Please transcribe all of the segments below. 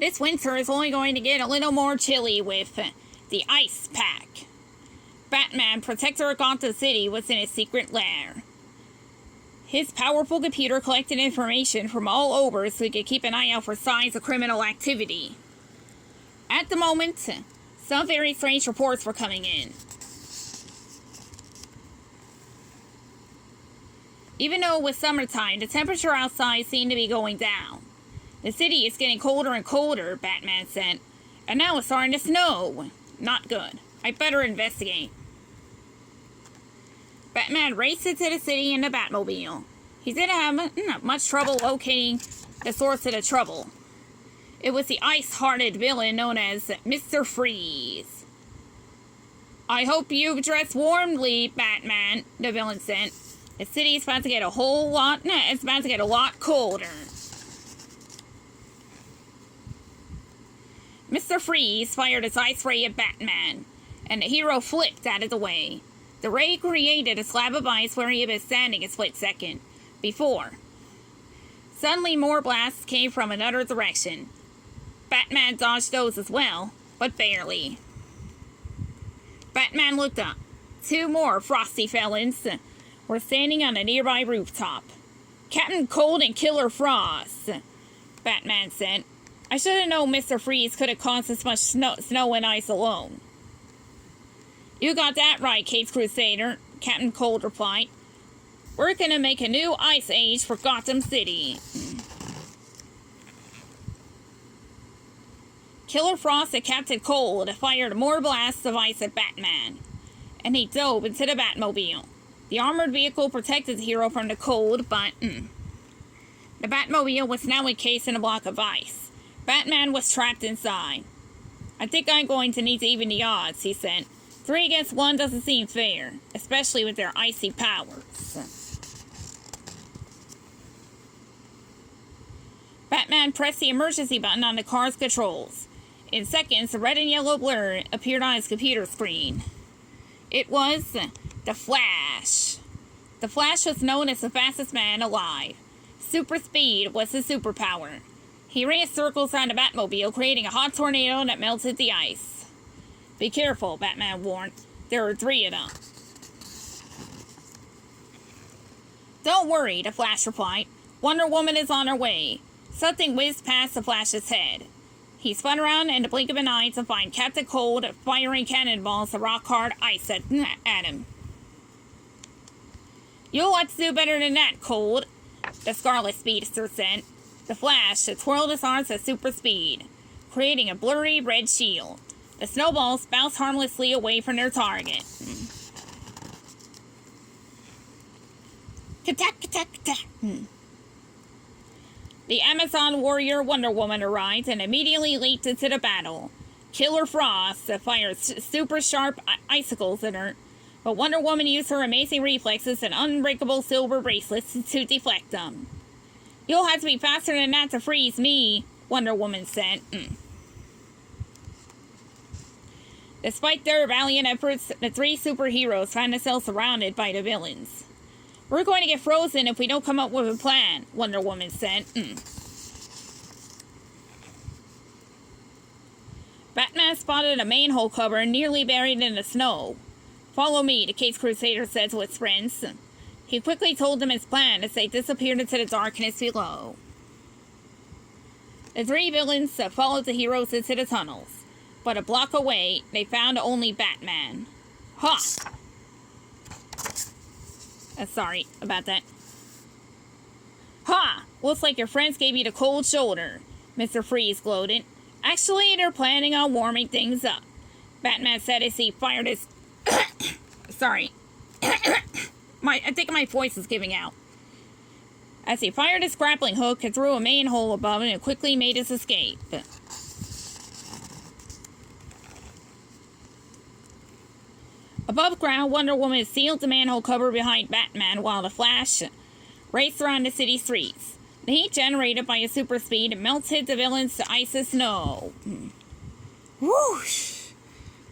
This winter is only going to get a little more chilly with the ice pack. Batman, protector of Gotham City, was in his secret lair. His powerful computer collected information from all over so he could keep an eye out for signs of criminal activity. At the moment, some very strange reports were coming in. Even though it was summertime, the temperature outside seemed to be going down. The city is getting colder and colder, Batman said. And now it's starting to snow. Not good. I better investigate. Batman raced into the city in the Batmobile. He didn't have much trouble locating the source of the trouble. It was the ice-hearted villain known as Mr. Freeze. I hope you've dressed warmly, Batman, the villain said. The city is about to get a lot colder. Mr. Freeze fired his ice ray at Batman, and the hero flipped out of the way. The ray created a slab of ice where he had been standing a split second before. Suddenly more blasts came from another direction. Batman dodged those as well, but barely. Batman looked up. Two more frosty felons were standing on a nearby rooftop. Captain Cold and Killer Frost, Batman said. I should have known Mr. Freeze could have caused this much snow and ice alone. You got that right, Capes Crusader, Captain Cold replied. We're gonna make a new ice age for Gotham City. Killer Frost and Captain Cold fired more blasts of ice at Batman, and he dove into the Batmobile. The armored vehicle protected the hero from the cold, but the Batmobile was now encased in a block of ice. Batman was trapped inside. I think I'm going to need to even the odds, he said. 3 against 1 doesn't seem fair, especially with their icy powers. Batman pressed the emergency button on the car's controls. In seconds, a red and yellow blur appeared on his computer screen. It was the Flash. The Flash was known as the fastest man alive. Super speed was his superpower. He ran circles around the Batmobile, creating a hot tornado that melted the ice. Be careful, Batman warned. There are 3 of them. Don't worry, the Flash replied. Wonder Woman is on her way. Something whizzed past the Flash's head. He spun around in the blink of an eye to find Captain Cold firing cannonballs of rock-hard ice at him. You'll have to do better than that, Cold, the Scarlet Speedster said. The Flash twirled his arms at super speed, creating a blurry red shield. The snowballs bounced harmlessly away from their target. Ka-tack, ka-tack, ka-tack. The Amazon warrior Wonder Woman arrived and immediately leaped into the battle. Killer Frost fired super sharp icicles at her, but Wonder Woman used her amazing reflexes and unbreakable silver bracelets to deflect them. You'll have to be faster than that to freeze me, Wonder Woman said. Despite their valiant efforts, the 3 superheroes found themselves surrounded by the villains. We're going to get frozen if we don't come up with a plan, Wonder Woman said. Batman spotted a manhole cover nearly buried in the snow. Follow me, the Capes Crusader said to his friends. He quickly told them his plan as they disappeared into the darkness below. The 3 villains followed the heroes into the tunnels, but a block away, they found only Batman. Ha! Sorry about that. Ha! Looks like your friends gave you the cold shoulder, Mr. Freeze gloated. Actually, they're planning on warming things up, Batman said as he fired his... Sorry. I think my voice is giving out. As he fired his grappling hook and threw a manhole above him and quickly made his escape. Above ground, Wonder Woman sealed the manhole cover behind Batman while the Flash raced around the city streets. The heat generated by his super speed melted the villains to ice and snow. Whoosh!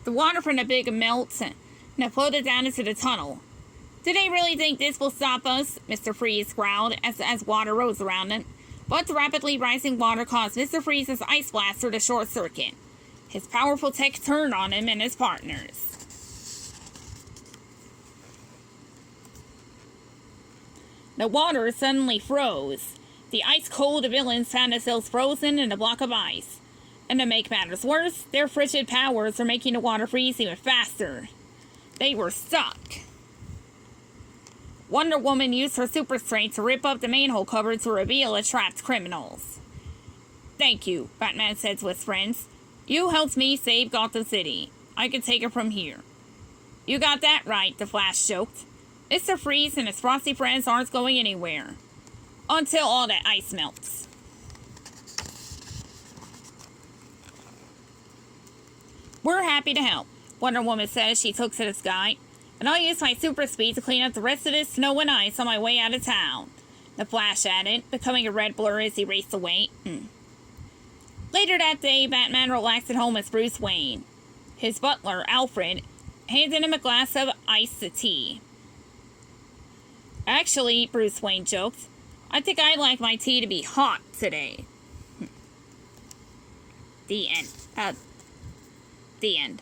The water from the big melt and floated down into the tunnel. Do they really think this will stop us? Mr. Freeze growled as water rose around them. But the rapidly rising water caused Mr. Freeze's ice blaster to short circuit. His powerful tech turned on him and his partners. The water suddenly froze. The ice-cold villains found themselves frozen in a block of ice. And to make matters worse, their frigid powers were making the water freeze even faster. They were stuck. Wonder Woman used her super strength to rip up the manhole cover to reveal the trapped criminals. "Thank you," Batman said to his friends. "You helped me save Gotham City. I can take it from here." "You got that right," the Flash joked. "Mr. Freeze and his frosty friends aren't going anywhere. Until all that ice melts." "We're happy to help," Wonder Woman said as she took to the sky. "And I'll use my super speed to clean up the rest of this snow and ice on my way out of town," the Flash added, becoming a red blur as he raced away. Later that day, Batman relaxed at home as Bruce Wayne. His butler, Alfred, handed him a glass of iced tea. "Actually," Bruce Wayne joked, "I think I'd like my tea to be hot today." The end. The end.